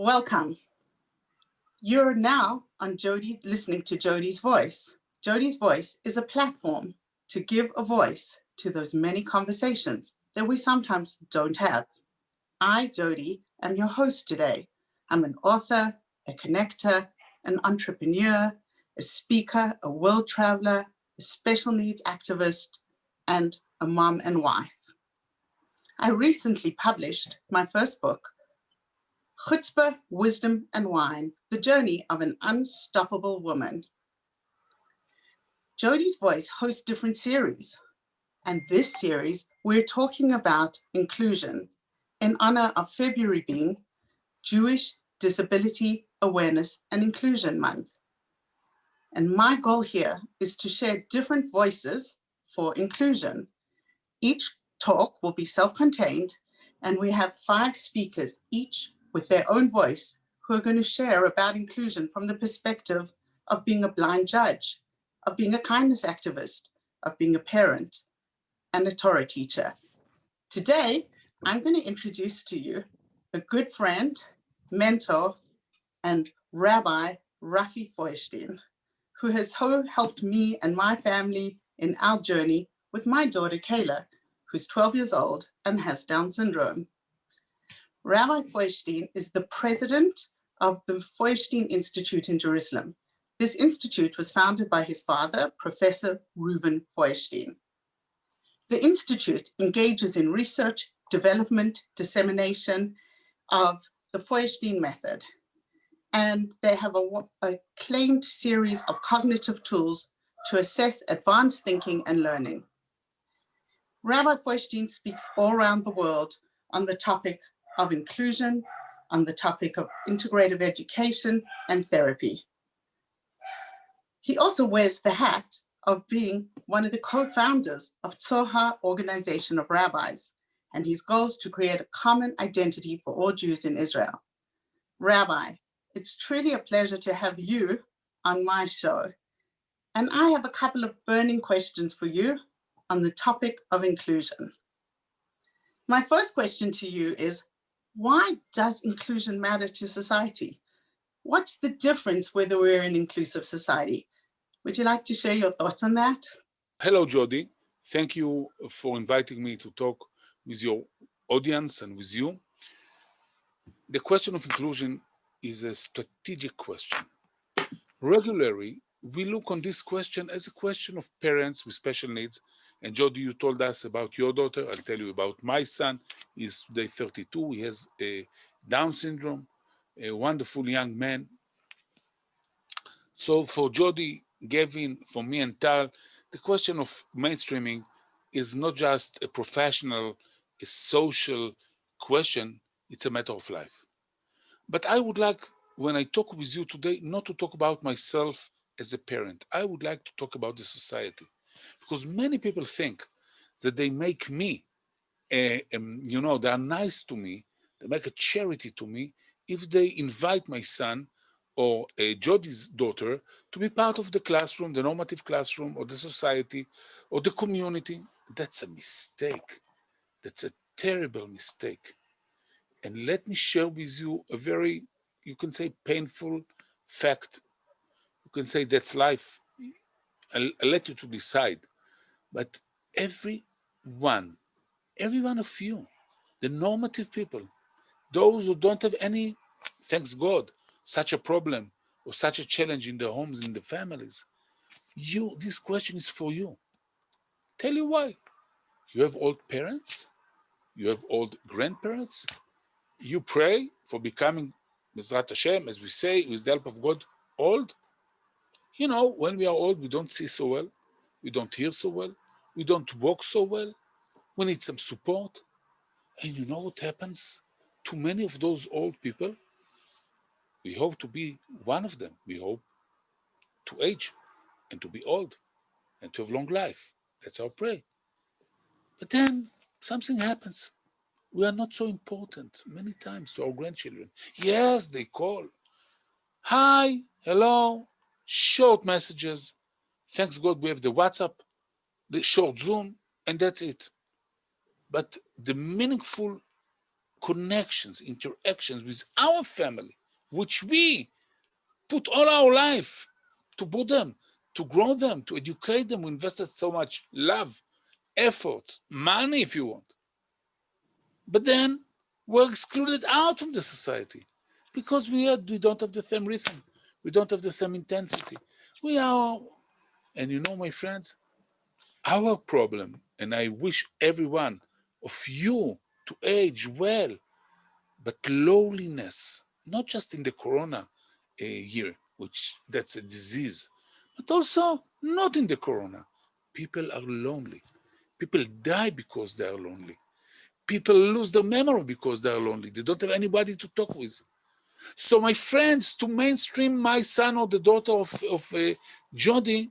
Welcome. You're now on listening to Jodi's Voice. Jodi's Voice is a platform to give a voice to those many conversations that we sometimes don't have. I, Jodi, am your host today. I'm an author, a connector, an entrepreneur, a speaker, a world traveler, a special needs activist, and a mom and wife. I recently published my first book, Chutzpah, Wisdom and Wine, The Journey of an Unstoppable Woman. Jodi's Voice hosts different series, and this series we're talking about inclusion in honor of February being Jewish Disability Awareness and Inclusion Month. And my goal here is to share different voices for inclusion. Each talk will be self-contained, and we have 5 speakers, each with their own voice, who are going to share about inclusion from the perspective of being a blind judge, of being a kindness activist, of being a parent, and a Torah teacher. Today, I'm going to introduce to you a good friend, mentor, and Rabbi Rabbi Feurstein, who has helped me and my family in our journey with my daughter, Kayla, who's 12 years old and has Down syndrome. Rabbi Feurstein is the president of the Feuerstein Institute in Jerusalem. This institute was founded by his father, Professor Reuven Feuerstein. The institute engages in research, development, dissemination of the Feuerstein method, and they have a claimed series of cognitive tools to assess advanced thinking and learning. Rabbi Feuerstein speaks all around the world on the topic of inclusion, on the topic of integrative education and therapy. He also wears the hat of being one of the co-founders of Tzohar Organization of Rabbis, and his goal is to create a common identity for all Jews in Israel. Rabbi, it's truly a pleasure to have you on my show. And I have a couple of burning questions for you on the topic of inclusion. My first question to you is, why does inclusion matter to society? What's the difference whether we're an inclusive society? Would you like to share your thoughts on that? Hello, Jodi. Thank you for inviting me to talk with your audience and with you. The question of inclusion is a strategic question. Regularly, we look on this question as a question of parents with special needs. And Jodi, you told us about your daughter. I'll tell you about my son. He's today 32. He has a Down syndrome, a wonderful young man. So for Jodi, Gavin, for me and Tal, the question of mainstreaming is not just a professional, a social question, it's a matter of life. But I would like, when I talk with you today, not to talk about myself as a parent. I would like to talk about the society. Because many people think that they make me, they are nice to me, they make a charity to me if they invite my son or Jodi's daughter to be part of the classroom, the normative classroom, or the society, or the community. That's a mistake. That's a terrible mistake. And let me share with you a very, you can say, painful fact. You can say that's life. I'll let you to decide. But every one of you, the normative people, those who don't have any, thanks God, such a problem or such a challenge in their homes, in the families, this question is for you. Tell you why. You have old parents, you have old grandparents, you pray for becoming, Bezrat Hashem, as we say, with the help of God, old. You know, when we are old, we don't see so well, we don't hear so well, we don't walk so well, we need some support. And you know what happens to many of those old people? We hope to be one of them. We hope to age and to be old and to have long life. That's our prayer. But then something happens. We are not so important many times to our grandchildren. Yes, they call. Hi, hello, short messages. Thanks God we have the WhatsApp, the short Zoom, and that's it. But the meaningful connections, interactions with our family, which we put all our life to put them, to grow them, to educate them. We invested so much love, effort, money, if you want. But then we're excluded out from the society because we don't have the same rhythm. We don't have the same intensity. We are, and you know, my friends, our problem, and I wish every one of you to age well, but loneliness, not just in the corona year, which that's a disease, but also not in the corona. People are lonely. People die because they are lonely. People lose their memory because they are lonely. They don't have anybody to talk with. So my friends, to mainstream my son or the daughter of Jodi,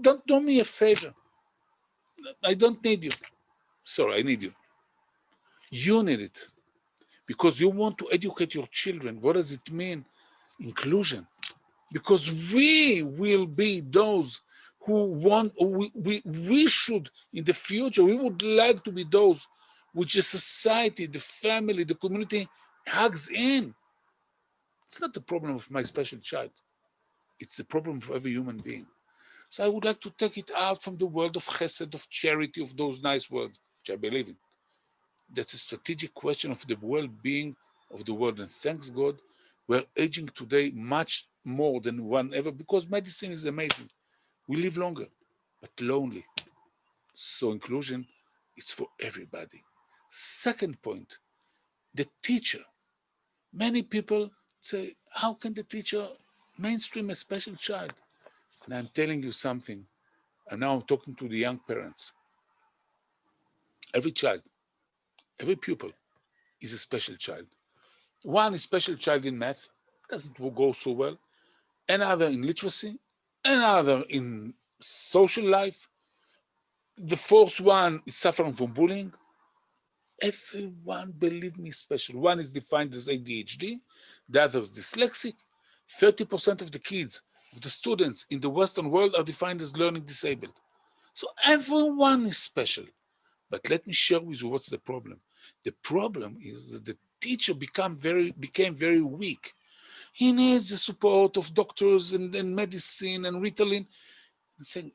don't do me a favor. I don't need you. Sorry, I need you. You need it because you want to educate your children. What does it mean? Inclusion. Because we will be those who want, we should, in the future, we would like to be those which the society, the family, the community hugs in. It's not the problem of my special child. It's the problem of every human being. So I would like to take it out from the world of chesed, of charity, of those nice words, which I believe in. That's a strategic question of the well-being of the world. And thanks God, we're aging today much more than one ever because medicine is amazing. We live longer, but lonely. So inclusion is for everybody. Second point, the teacher. Many people say, how can the teacher mainstream a special child? And I'm telling you something. And now I'm talking to the young parents. Every child, every pupil is a special child. One is special child in math, doesn't go so well. Another in literacy, another in social life. The fourth one is suffering from bullying. Everyone, believe me, is special. One is defined as ADHD, the other is dyslexic. 30% of the kids, of the students in the Western world are defined as learning disabled. So everyone is special. But let me share with you what's the problem. The problem is that the teacher became very weak. He needs the support of doctors and medicine and Ritalin. I'm saying,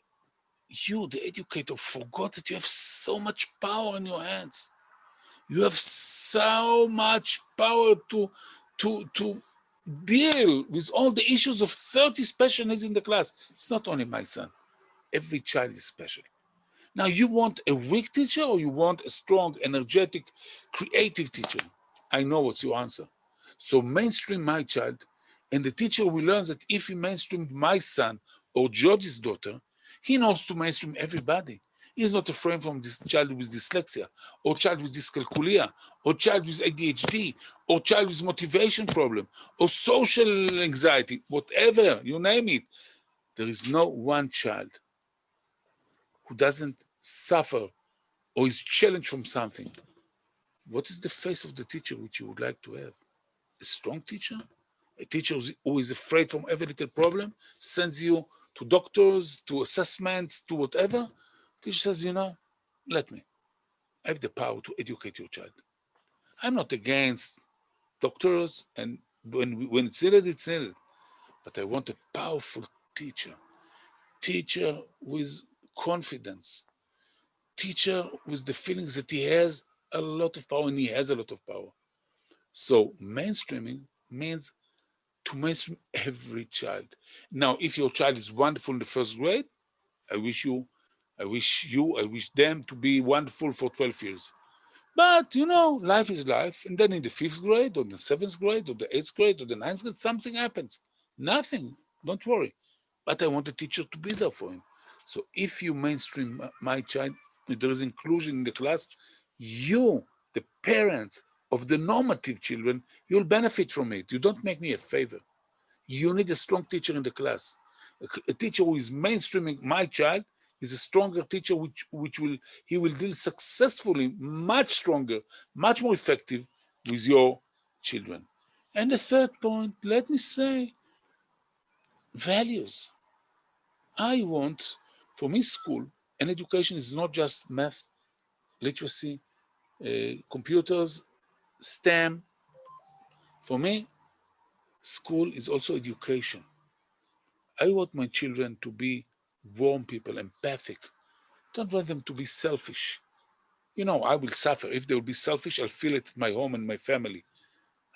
you, the educator, forgot that you have so much power in your hands. You have so much power to deal with all the issues of 30 special needs in the class. It's not only my son. Every child is special. Now, you want a weak teacher or you want a strong, energetic, creative teacher? I know what's your answer. So mainstream my child, and the teacher will learn that if he mainstreamed my son or Jodi's daughter, he knows to mainstream everybody. He's not afraid from this child with dyslexia, or child with dyscalculia, or child with ADHD, or child with motivation problem, or social anxiety, whatever, you name it. There is no one child who doesn't suffer or is challenged from something. What is the face of the teacher which you would like to have? A strong teacher? A teacher who is afraid from every little problem, sends you to doctors, to assessments, to whatever? Teacher says, let me. I have the power to educate your child. I'm not against doctors, and when it's needed, it's needed. But I want a powerful teacher. Teacher with confidence. Teacher with the feelings that he has a lot of power, and he has a lot of power. So mainstreaming means to mainstream every child. Now, if your child is wonderful in the first grade, I wish them to be wonderful for 12 years. But, life is life. And then in the 5th grade or the 7th grade or the 8th grade or the 9th grade, something happens. Nothing. Don't worry. But I want the teacher to be there for him. So if you mainstream my child, if there is inclusion in the class, you, the parents of the normative children, you'll benefit from it. You don't make me a favor. You need a strong teacher in the class. A teacher who is mainstreaming my child is a stronger teacher he will deal successfully, much stronger, much more effective with your children. And the third point, let me say, values. I want, for me, school and education is not just math, literacy, computers, STEM. For me, School is also education. I want my children to be warm people, empathic. Don't want them to be selfish. I will suffer. If they will be selfish, I'll feel it in my home and my family.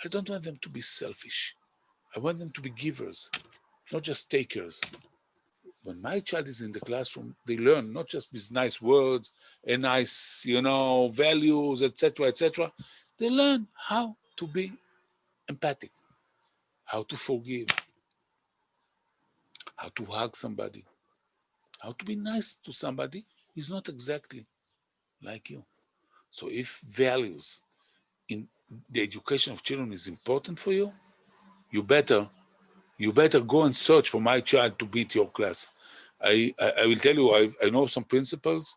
I don't want them to be selfish. I want them to be givers, not just takers. When my child is in the classroom, they learn not just with nice words and nice, values, etc., etc. They learn how to be empathic, how to forgive, how to hug somebody, how to be nice to somebody who is not exactly like you. So if values in the education of children is important for you, you better go and search for my child to beat your class. I will tell you, I know some principals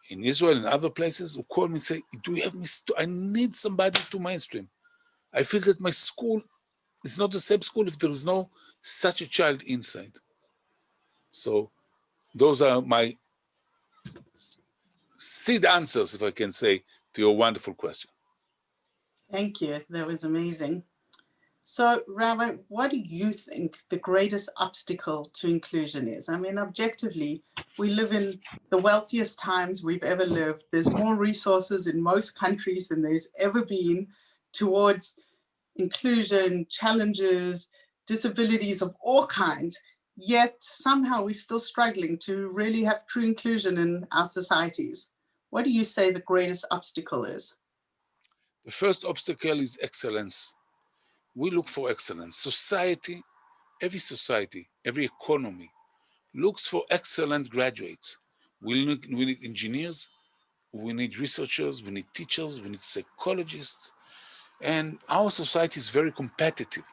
in Israel and other places who call me and say, do you have me? I need somebody to mainstream. I feel that my school is not the same school if there is no such a child inside. So those are my seed answers, if I can say, to your wonderful question. Thank you. That was amazing. So, Rabbi, what do you think the greatest obstacle to inclusion is? I mean, objectively, we live in the wealthiest times we've ever lived. There's more resources in most countries than there's ever been towards inclusion, challenges, disabilities of all kinds. Yet somehow we're still struggling to really have true inclusion in our societies. What do you say the greatest obstacle is? The first obstacle is excellence. We look for excellence. Society, every economy looks for excellent graduates. We need engineers, we need researchers, we need teachers, we need psychologists, and our society is very competitive.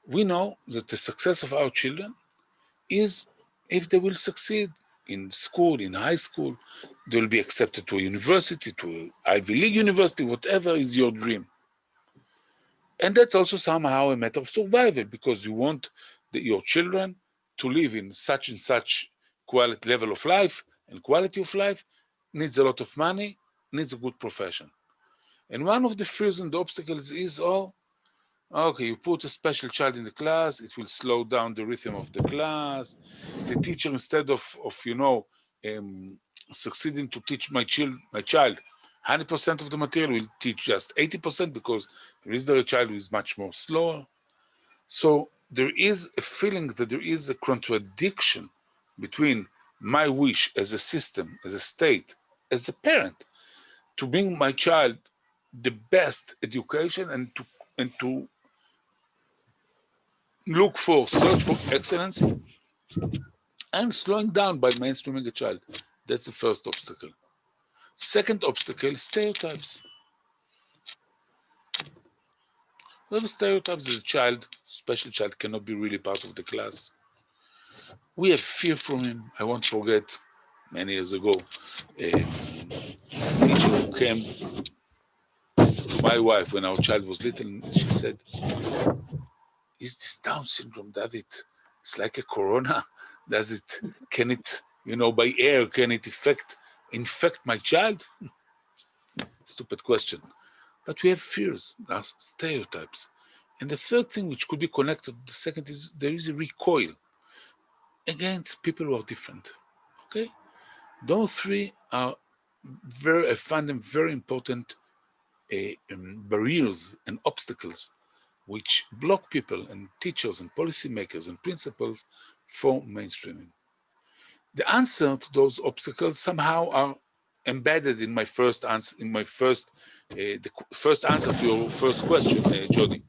We know that the success of our children is if they will succeed in school, in high school, they will be accepted to a university, to an Ivy League university, whatever is your dream. And that's also somehow a matter of survival, because you want your children to live in such and such quality level of life, and quality of life needs a lot of money, needs a good profession. And one of the fears and the obstacles is, okay, you put a special child in the class, it will slow down the rhythm of the class. The teacher, instead of succeeding to teach my child 100% of the material, will teach just 80% because there is a child who is much more slower. So there is a feeling that there is a contradiction between my wish as a system, as a state, as a parent, to bring my child the best education and to search for excellence, and slowing down by mainstreaming a child. That's the first obstacle. Second obstacle is stereotypes. We have stereotypes that a child, special child, cannot be really part of the class. We have fear from him. I won't forget, many years ago, a teacher who came to my wife when our child was little, and she said, is this Down syndrome, it's like a corona? Can it, by air, can it infect my child? Stupid question. But we have fears, there are stereotypes. And the third thing, which could be connected to the second, is there is a recoil against people who are different. Okay? Those three are I find them very important barriers and obstacles which block people and teachers and policymakers and principals from mainstreaming. The answer to those obstacles somehow are embedded in my first answer, the first answer to your first question, Jodi.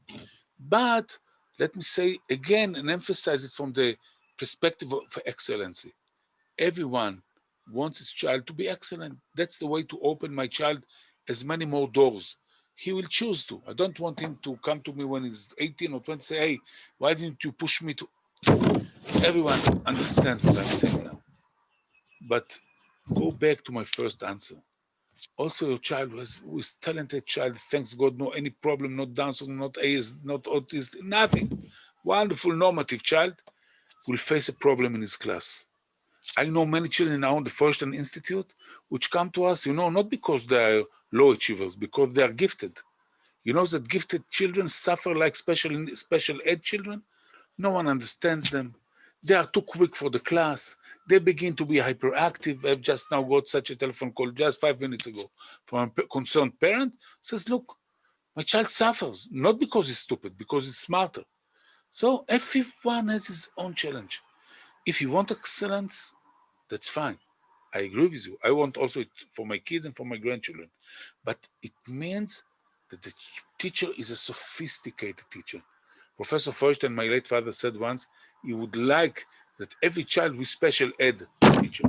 But let me say again and emphasize it from the perspective of excellency. Everyone wants his child to be excellent. That's the way to open my child as many more doors. He will choose to. I don't want him to come to me when he's 18 or 20, say, hey, why didn't you push me to? Everyone understands what I'm saying now. But go back to my first answer. Also, your child who is talented child, thanks God, no any problem, not Down syndrome, not AS, not autistic, nothing. Wonderful, normative child will face a problem in his class. I know many children now in the Feuerstein Institute which come to us, not because they are low achievers, because they are gifted. You know that gifted children suffer like special ed children? No one understands them. They are too quick for the class. They begin to be hyperactive. I've just now got such a telephone call just 5 minutes ago from a concerned parent. Says, look, my child suffers, not because he's stupid, because he's smarter. So everyone has his own challenge. If you want excellence, that's fine. I agree with you. I want also it for my kids and for my grandchildren. But it means that the teacher is a sophisticated teacher. Professor Feuerstein, my late father, said once, he would like that every child with special ed teacher.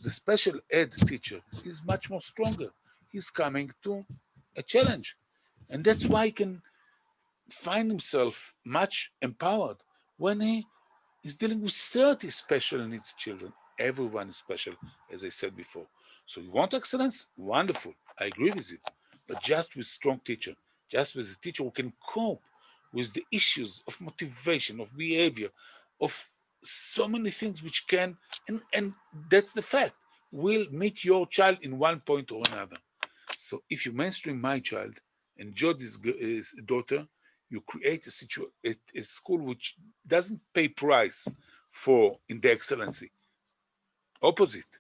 The special ed teacher is much more stronger. He's coming to a challenge. And that's why he can find himself much empowered when he is dealing with 30 special needs children. Everyone is special, as I said before. So you want excellence? Wonderful. I agree with you. But just with strong teacher, just with a teacher who can cope with the issues of motivation, of behavior, of so many things which can, and that's the fact, will meet your child in one point or another. So if you mainstream my child and Jodi's daughter, you create a school which doesn't pay price for in the excellency. Opposite,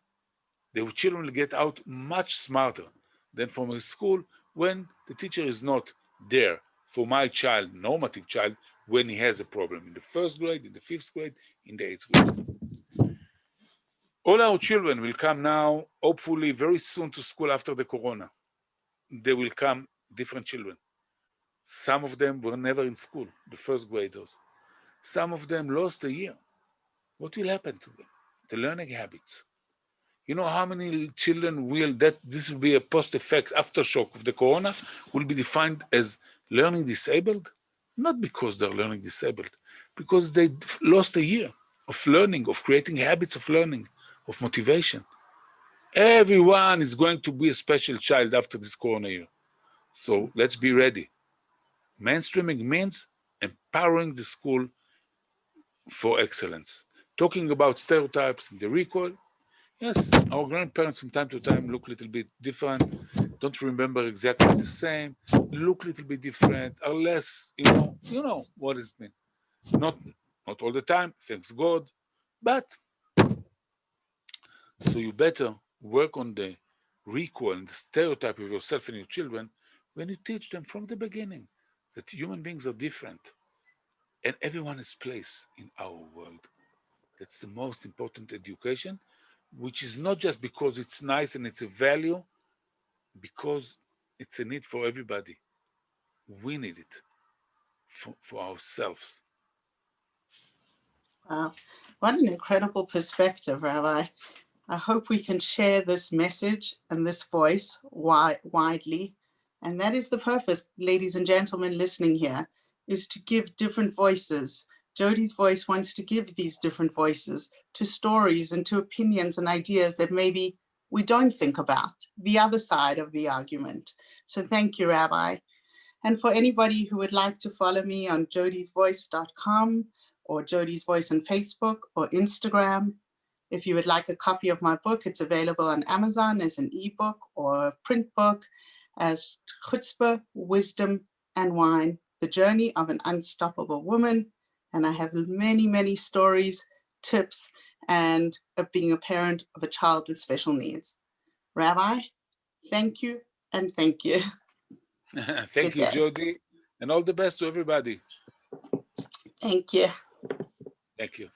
the children will get out much smarter than from a school when the teacher is not there for my child, normative child, when he has a problem in the first grade, in the fifth grade, in the eighth grade. All our children will come now, hopefully very soon, to school after the corona. They will come different children. Some of them were never in school, the first graders. Some of them lost a year. What will happen to them? The learning habits. You know how many children this will be a post-effect, aftershock of the corona, will be defined as learning disabled? Not because they're learning disabled, because they lost a year of learning, of creating habits of learning, of motivation. Everyone is going to be a special child after this corona year. So let's be ready. Mainstreaming means empowering the school for excellence. Talking about stereotypes and the recall, yes, our grandparents from time to time look a little bit different, don't remember exactly the same, look a little bit different, are less, you know what does it mean. Not all the time, thanks God, but so you better work on the recall and the stereotype of yourself and your children when you teach them from the beginning that human beings are different and everyone has place in our world. That's the most important education, which is not just because it's nice and it's a value, because it's a need for everybody. We need it for ourselves. Wow, what an incredible perspective, Rabbi. I hope we can share this message and this voice widely. And that is the purpose, ladies and gentlemen listening here, is to give different voices. Jodi's voice wants to give these different voices to stories and to opinions and ideas that maybe we don't think about, the other side of the argument. So thank you, Rabbi. And for anybody who would like to follow me on jodisvoice.com or Jodi's Voice on Facebook or Instagram, if you would like a copy of my book, it's available on Amazon as an ebook or a print book as Chutzpah, Wisdom and Wine, The Journey of an Unstoppable Woman. And I have many, many stories, tips, and of being a parent of a child with special needs. Rabbi, thank you and thank you. Thank you, Jodi, and all the best to everybody. Thank you. Thank you.